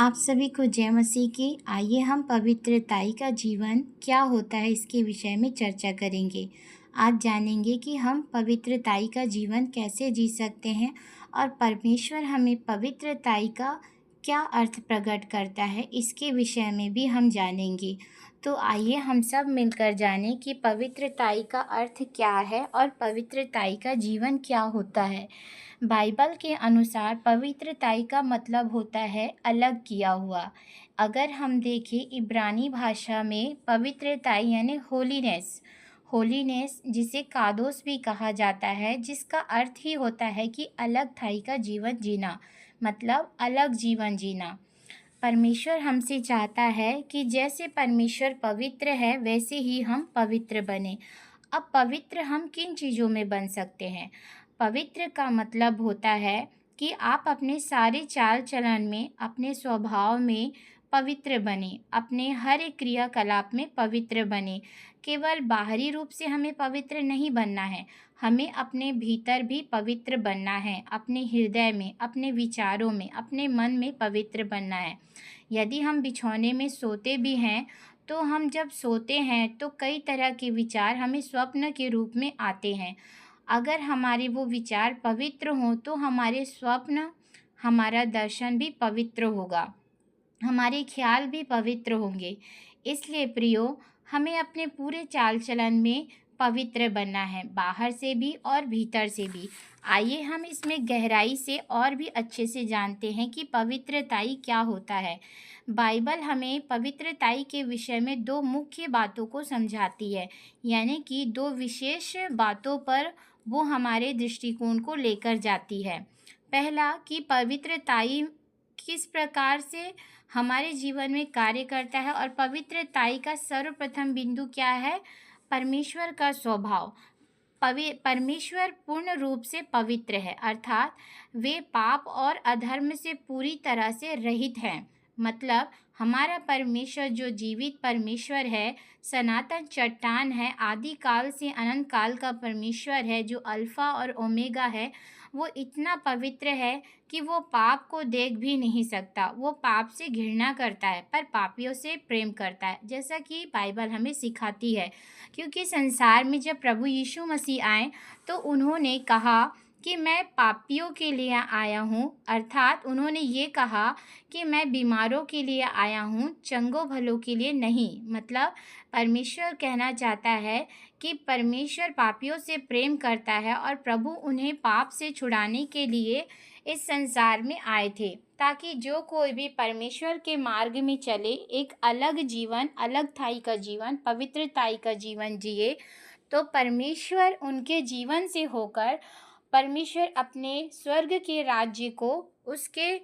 आप सभी को जय मसीह की। आइए हम पवित्रताई का जीवन क्या होता है इसके विषय में चर्चा करेंगे। आज जानेंगे कि हम पवित्रताई का जीवन कैसे जी सकते हैं और परमेश्वर हमें पवित्रताई का क्या अर्थ प्रकट करता है, इसके विषय में भी हम जानेंगे। तो आइए हम सब मिलकर जानें कि पवित्रताई का अर्थ क्या है और पवित्रताई का जीवन क्या होता है। बाइबल के अनुसार पवित्रताई का मतलब होता है अलग किया हुआ। अगर हम देखें इब्रानी भाषा में पवित्रताई यानी होलीनेस, होलीनेस जिसे कादोस भी कहा जाता है, जिसका अर्थ ही होता है कि अलग थाई का जीवन जीना, मतलब अलग जीवन जीना। परमेश्वर हमसे चाहता है कि जैसे परमेश्वर पवित्र है वैसे ही हम पवित्र बने। अब पवित्र हम किन चीज़ों में बन सकते हैं? पवित्र का मतलब होता है कि आप अपने सारे चाल चलन में, अपने स्वभाव में पवित्र बने, अपने हर एक क्रियाकलाप में पवित्र बने। केवल बाहरी रूप से हमें पवित्र नहीं बनना है, हमें अपने भीतर भी पवित्र बनना है। अपने हृदय में, अपने विचारों में, अपने मन में पवित्र बनना है। यदि हम बिछौने में सोते भी हैं तो हम जब सोते हैं तो कई तरह के विचार हमें स्वप्न के रूप में आते हैं। अगर हमारे वो विचार पवित्र हों तो हमारे स्वप्न, हमारा दर्शन भी पवित्र होगा, हमारे ख्याल भी पवित्र होंगे। इसलिए प्रियो, हमें अपने पूरे चाल चलन में पवित्र बनना है, बाहर से भी और भीतर से भी। आइए हम इसमें गहराई से और भी अच्छे से जानते हैं कि पवित्रताई क्या होता है। बाइबल हमें पवित्रताई के विषय में दो मुख्य बातों को समझाती है, यानी कि दो विशेष बातों पर वो हमारे दृष्टिकोण को लेकर जाती है। पहला कि पवित्रताई किस प्रकार से हमारे जीवन में कार्य करता है, और पवित्रताई का सर्वप्रथम बिंदु क्या है? परमेश्वर का स्वभाव। परमेश्वर पूर्ण रूप से पवित्र है, अर्थात वे पाप और अधर्म से पूरी तरह से रहित हैं। मतलब हमारा परमेश्वर जो जीवित परमेश्वर है, सनातन चट्टान है, आदि काल से अनंत काल का परमेश्वर है, जो अल्फा और ओमेगा है, वो इतना पवित्र है कि वो पाप को देख भी नहीं सकता। वो पाप से घृणा करता है पर पापियों से प्रेम करता है, जैसा कि बाइबल हमें सिखाती है। क्योंकि संसार में जब प्रभु यीशु मसीह आए तो उन्होंने कहा कि मैं पापियों के लिए आया हूँ, अर्थात उन्होंने ये कहा कि मैं बीमारों के लिए आया हूँ, चंगो भलों के लिए नहीं। मतलब परमेश्वर कहना चाहता है कि परमेश्वर पापियों से प्रेम करता है और प्रभु उन्हें पाप से छुड़ाने के लिए इस संसार में आए थे, ताकि जो कोई भी परमेश्वर के मार्ग में चले, एक अलग जीवन, अलग थाई का जीवन, पवित्रताई का जीवन जिए, तो परमेश्वर उनके जीवन से होकर परमेश्वर अपने स्वर्ग के राज्य को, उसके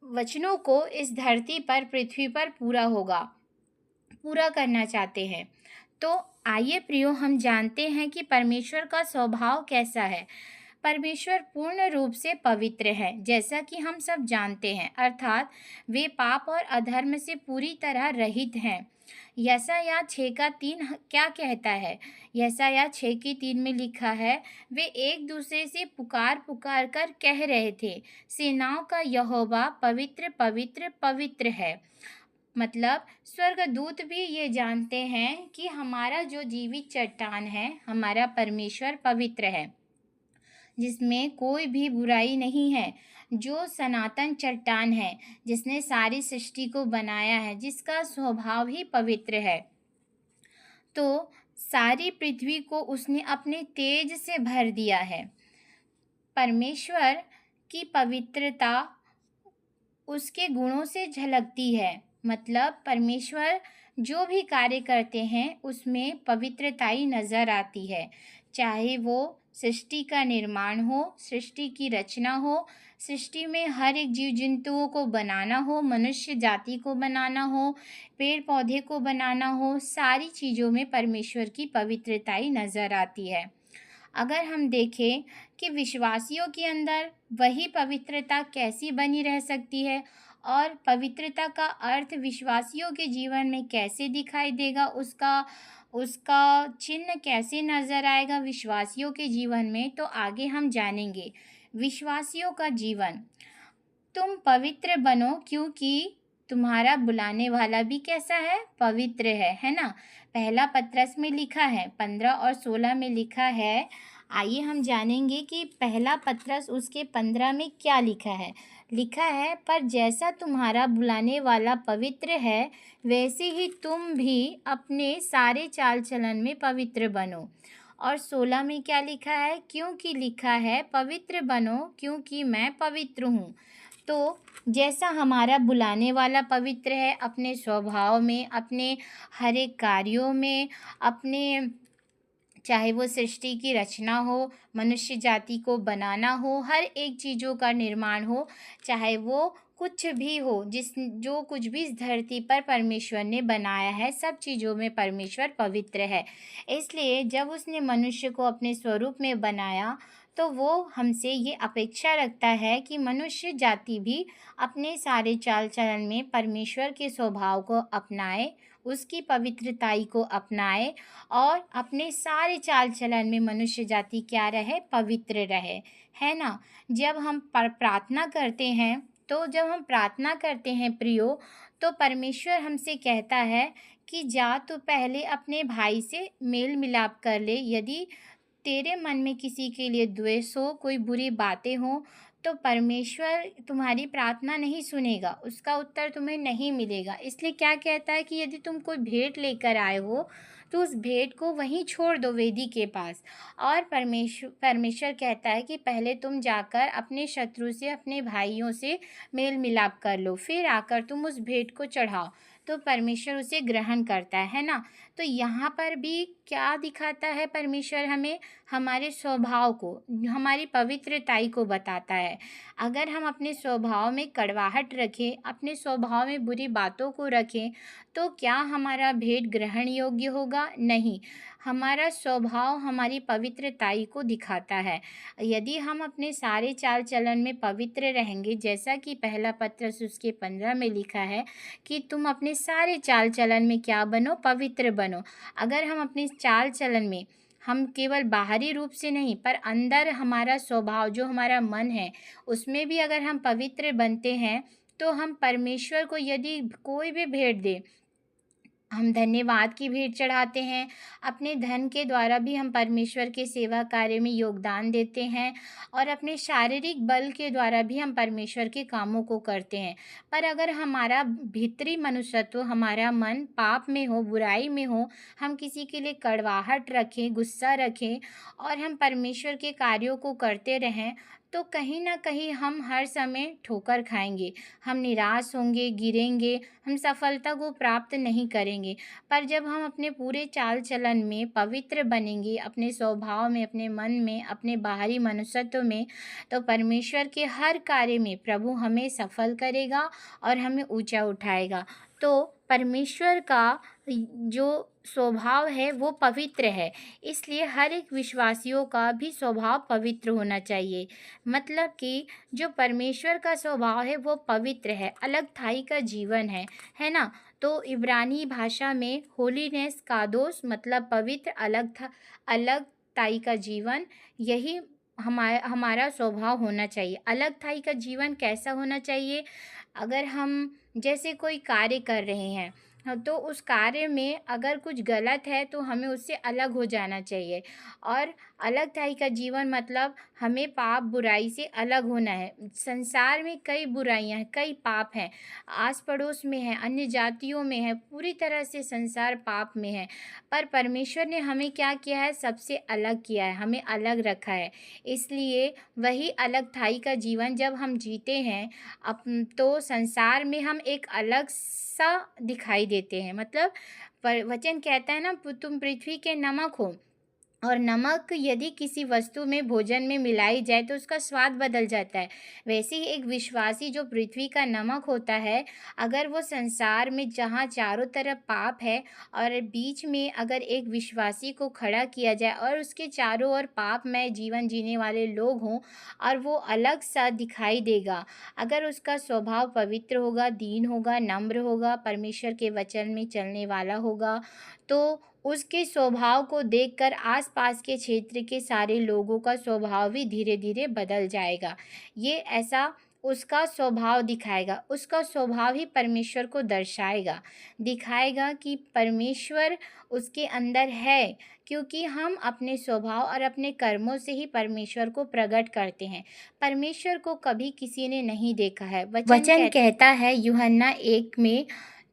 वचनों को इस धरती पर, पृथ्वी पर पूरा करना चाहते हैं। तो आइए प्रियो, हम जानते हैं कि परमेश्वर का स्वभाव कैसा है। परमेश्वर पूर्ण रूप से पवित्र है, जैसा कि हम सब जानते हैं, अर्थात वे पाप और अधर्म से पूरी तरह रहित हैं। यशायाह 6:3 क्या कहता है? यशायाह 6:3 में लिखा है, वे एक दूसरे से पुकार पुकार कर कह रहे थे, सेनाओं का यहोवा पवित्र पवित्र पवित्र है। मतलब स्वर्गदूत भी ये जानते हैं कि हमारा जो जीवित चट्टान है, हमारा परमेश्वर पवित्र है, जिसमें कोई भी बुराई नहीं है, जो सनातन चट्टान है, जिसने सारी सृष्टि को बनाया है, जिसका स्वभाव ही पवित्र है। तो सारी पृथ्वी को उसने अपने तेज से भर दिया है। परमेश्वर की पवित्रता उसके गुणों से झलकती है। मतलब परमेश्वर जो भी कार्य करते हैं उसमें पवित्रताई नज़र आती है, चाहे वो सृष्टि का निर्माण हो, सृष्टि की रचना हो, सृष्टि में हर एक जीव जंतुओं को बनाना हो, मनुष्य जाति को बनाना हो, पेड़ पौधे को बनाना हो, सारी चीज़ों में परमेश्वर की पवित्रताई नज़र आती है। अगर हम देखें कि विश्वासियों के अंदर वही पवित्रता कैसी बनी रह सकती है और पवित्रता का अर्थ विश्वासियों के जीवन में कैसे दिखाई देगा, उसका उसका चिन्ह कैसे नज़र आएगा विश्वासियों के जीवन में, तो आगे हम जानेंगे। विश्वासियों का जीवन, तुम पवित्र बनो क्योंकि तुम्हारा बुलाने वाला भी कैसा है? पवित्र है ना? पहला पत्रस में लिखा है, 15 और 16 में लिखा है। आइए हम जानेंगे कि पहला पत्रस उसके 15 में क्या लिखा है। लिखा है, पर जैसा तुम्हारा बुलाने वाला पवित्र है, वैसे ही तुम भी अपने सारे चाल चलन में पवित्र बनो। और 16 में क्या लिखा है? क्योंकि लिखा है, पवित्र बनो क्योंकि मैं पवित्र हूँ। तो जैसा हमारा बुलाने वाला पवित्र है, अपने स्वभाव में, अपने हर एक कार्यों में, अपने, चाहे वो सृष्टि की रचना हो, मनुष्य जाति को बनाना हो, हर एक चीज़ों का निर्माण हो, चाहे वो कुछ भी हो, जो कुछ भी इस धरती पर परमेश्वर ने बनाया है, सब चीज़ों में परमेश्वर पवित्र है। इसलिए जब उसने मनुष्य को अपने स्वरूप में बनाया, तो वो हमसे ये अपेक्षा रखता है कि मनुष्य जाति भी अपने सारे चाल चलन में परमेश्वर के स्वभाव को अपनाए, उसकी पवित्रताई को अपनाए, और अपने सारे चाल चलन में मनुष्य जाति क्या रहे? पवित्र रहे, है ना? जब हम प्रार्थना करते हैं, तो जब हम प्रार्थना करते हैं प्रियो, तो परमेश्वर हमसे कहता है कि जा तू पहले अपने भाई से मेल मिलाप कर ले। यदि तेरे मन में किसी के लिए द्वेष हो, कोई बुरी बातें हों, तो परमेश्वर तुम्हारी प्रार्थना नहीं सुनेगा, उसका उत्तर तुम्हें नहीं मिलेगा। इसलिए क्या कहता है कि यदि तुम कोई भेंट लेकर आए हो, तो उस भेंट को वहीं छोड़ दो वेदी के पास। और परमेश्वर कहता है कि पहले तुम जाकर अपने शत्रु से, अपने भाइयों से मेल मिलाप कर लो, फिर आकर तुम उस भेंट को चढ़ाओ, तो परमेश्वर उसे ग्रहण करता है ना? तो यहाँ पर भी क्या दिखाता है परमेश्वर हमें? हमारे स्वभाव को, हमारी पवित्रताई को बताता है। अगर हम अपने स्वभाव में कड़वाहट रखें, अपने स्वभाव में बुरी बातों को रखें, तो क्या हमारा भेंट ग्रहण योग्य होगा? नहीं। हमारा स्वभाव हमारी पवित्रताई को दिखाता है। यदि हम अपने सारे चाल चलन में पवित्र रहेंगे, जैसा कि पहला पत्रस उसके 15 में लिखा है कि तुम अपने सारे चाल चलन में क्या बनो? पवित्र बनो। अगर हम अपने चाल चलन में, हम केवल बाहरी रूप से नहीं, पर अंदर हमारा स्वभाव, जो हमारा मन है, उसमें भी अगर हम पवित्र बनते हैं, तो हम परमेश्वर को यदि कोई भी भेंट दें, हम धन्यवाद की भेंट चढ़ाते हैं, अपने धन के द्वारा भी हम परमेश्वर के सेवा कार्य में योगदान देते हैं, और अपने शारीरिक बल के द्वारा भी हम परमेश्वर के कामों को करते हैं। पर अगर हमारा भीतरी मनुष्यत्व, हमारा मन पाप में हो, बुराई में हो, हम किसी के लिए कड़वाहट रखें, गुस्सा रखें, और हम परमेश्वर के कार्यों को करते रहें, तो कहीं न कहीं हम हर समय ठोकर खाएँगे, हम निराश होंगे, गिरेंगे, हम सफलता को प्राप्त नहीं करेंगे। पर जब हम अपने पूरे चाल चलन में पवित्र बनेंगे, अपने स्वभाव में, अपने मन में, अपने बाहरी मनुष्यत्व में, तो परमेश्वर के हर कार्य में प्रभु हमें सफल करेगा और हमें ऊँचा उठाएगा। तो परमेश्वर का जो स्वभाव है वो पवित्र है, इसलिए हर एक विश्वासियों का भी स्वभाव पवित्र होना चाहिए। मतलब कि जो परमेश्वर का स्वभाव है वो पवित्र है, अलग-थाई का जीवन है ना? तो इब्रानी भाषा में होलीनेस कादोस मतलब पवित्र, अलग-थाई का जीवन, यही हमारा स्वभाव होना चाहिए। अलग-थाई का जीवन कैसा होना चाहिए? अगर हम जैसे कोई कार्य कर रहे हैं, तो उस कार्य में अगर कुछ गलत है, तो हमें उससे अलग हो जाना चाहिए। और अलग-थाई का जीवन मतलब हमें पाप बुराई से अलग होना है। संसार में कई बुराइयाँ हैं, कई पाप हैं, आस-पड़ोस में हैं, अन्य जातियों में है, पूरी तरह से संसार पाप में है। पर परमेश्वर ने हमें क्या किया है? सबसे अलग किया है, हमें अलग रखा है। इसलिए वही अलग-थाई का जीवन जब हम जीते हैं, तो संसार में हम एक अलग-सा दिखाई देते हैं। मतलब वचन कहता है ना, तुम पृथ्वी के नमक हो, और नमक यदि किसी वस्तु में, भोजन में मिलाई जाए, तो उसका स्वाद बदल जाता है। वैसे ही एक विश्वासी जो पृथ्वी का नमक होता है, अगर वो संसार में जहाँ चारों तरफ पाप है, और बीच में अगर एक विश्वासी को खड़ा किया जाए और उसके चारों ओर पापमय जीवन जीने वाले लोग हों, और वो अलग सा दिखाई देगा। अगर उसका स्वभाव पवित्र होगा, दीन होगा, नम्र होगा, परमेश्वर के वचन में चलने वाला होगा, तो उसके स्वभाव को देखकर आस-पास के क्षेत्र के सारे लोगों का स्वभाव भी धीरे-धीरे बदल जाएगा। ये ऐसा उसका स्वभाव दिखाएगा, उसका स्वभाव ही परमेश्वर को दर्शाएगा, दिखाएगा कि परमेश्वर उसके अंदर है, क्योंकि हम अपने स्वभाव और अपने कर्मों से ही परमेश्वर को प्रकट करते हैं। परमेश्वर को कभी किसी ने नहीं देखा है। वचन कहता है यूहन्ना 1 में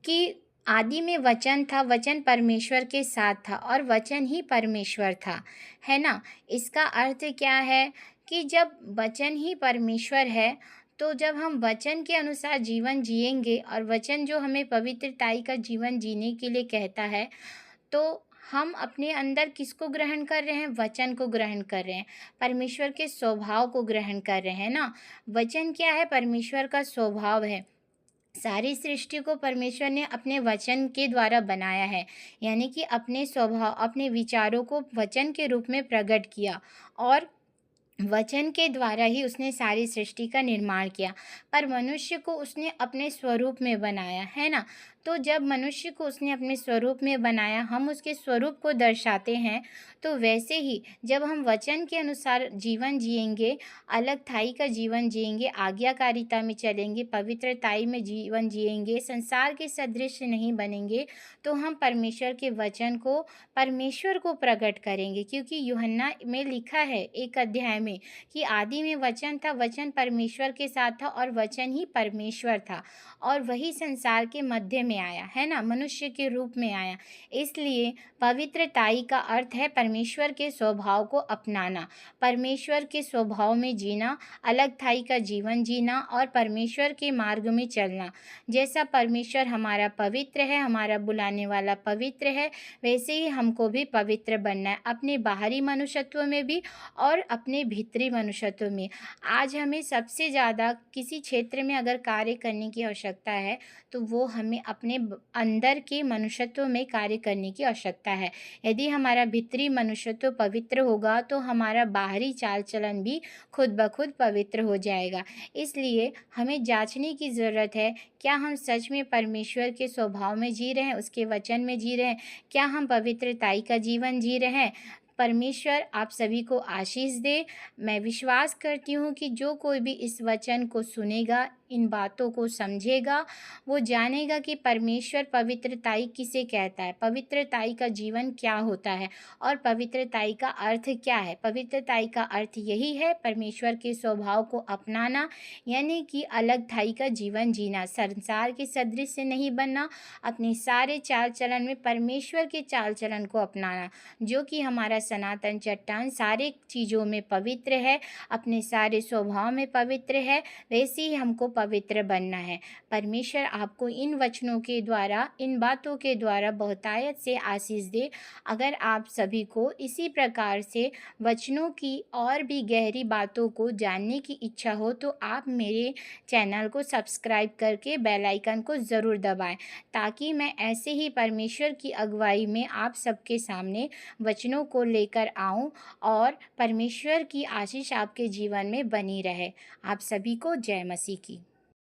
कि आदि में वचन था, वचन परमेश्वर के साथ था और वचन ही परमेश्वर था, है ना? इसका अर्थ क्या है कि जब वचन ही परमेश्वर है, तो जब हम वचन के अनुसार जीवन जिएंगे और वचन जो हमें पवित्रताई का जीवन जीने के लिए कहता है, तो हम अपने अंदर किसको ग्रहण कर रहे हैं? वचन को ग्रहण कर रहे हैं, परमेश्वर के स्वभाव को ग्रहण कर रहे हैं ना। वचन क्या है? परमेश्वर का स्वभाव है। सारी सृष्टि को परमेश्वर ने अपने वचन के द्वारा बनाया है, यानी कि अपने स्वभाव, अपने विचारों को वचन के रूप में प्रकट किया और वचन के द्वारा ही उसने सारी सृष्टि का निर्माण किया। पर मनुष्य को उसने अपने स्वरूप में बनाया, है ना? तो जब मनुष्य को उसने अपने स्वरूप में बनाया, हम उसके स्वरूप को दर्शाते हैं, तो वैसे ही जब हम वचन के अनुसार जीवन जिएंगे, अलग-थाई का जीवन जिएंगे, आज्ञाकारिता में चलेंगे, पवित्रताई में जीवन जिएंगे, संसार के सदृश नहीं बनेंगे, तो हम परमेश्वर के वचन को, परमेश्वर को प्रकट करेंगे। क्योंकि यूहन्ना में लिखा है 1 अध्याय में कि आदि में वचन था, वचन परमेश्वर के साथ था और वचन ही परमेश्वर था और वही संसार के मध्य में आया, है ना? मनुष्य के रूप में आया। इसलिए पवित्रताई का अर्थ है परमेश्वर के स्वभाव को अपनाना, परमेश्वर के स्वभाव में जीना, अलग-थाई का जीवन जीना और परमेश्वर के मार्ग में चलना। जैसा परमेश्वर हमारा पवित्र है, हमारा बुलाने वाला पवित्र है, वैसे ही हमको भी पवित्र बनना है, अपने बाहरी मनुष्यत्व में भी और अपने भीतरी मनुष्यत्व में। आज हमें सबसे ज़्यादा किसी क्षेत्र में अगर कार्य करने की आवश्यकता है, तो वो हमें अपने अंदर के मनुष्यत्व में कार्य करने की आवश्यकता है। यदि हमारा भीतरी मनुष्यत्व पवित्र होगा, तो हमारा बाहरी चाल चलन भी खुद ब खुद पवित्र हो जाएगा। इसलिए हमें जाँचने की ज़रूरत है, क्या हम सच में परमेश्वर के स्वभाव में जी रहे हैं, उसके वचन में जी रहे हैं? क्या हम पवित्रताई का जीवन जी रहे हैं? परमेश्वर आप सभी को आशीष दे। मैं विश्वास करती हूँ कि जो कोई भी इस वचन को सुनेगा, इन बातों को समझेगा, वो जानेगा कि परमेश्वर पवित्रताई किसे कहता है, पवित्रताई का जीवन क्या होता है और पवित्रताई का अर्थ क्या है। पवित्रताई का अर्थ यही है, परमेश्वर के स्वभाव को अपनाना, यानी कि अलग-थाई का जीवन जीना, संसार के सदृश से नहीं बनना, अपने सारे चाल चलन में परमेश्वर के चाल चलन को अपनाना, जो कि हमारा सनातन चट्टान सारे चीज़ों में पवित्र है, अपने सारे स्वभाव में पवित्र है, वैसे ही हमको पवित्र बनना है। परमेश्वर आपको इन वचनों के द्वारा, इन बातों के द्वारा बहुतायत से आशीष दे। अगर आप सभी को इसी प्रकार से वचनों की और भी गहरी बातों को जानने की इच्छा हो, तो आप मेरे चैनल को सब्सक्राइब करके बेल आइकन को ज़रूर दबाएं, ताकि मैं ऐसे ही परमेश्वर की अगुवाई में आप सबके सामने वचनों को लेकर आऊं और परमेश्वर की आशीष आपके जीवन में बनी रहे। आप सभी को जय मसीह की।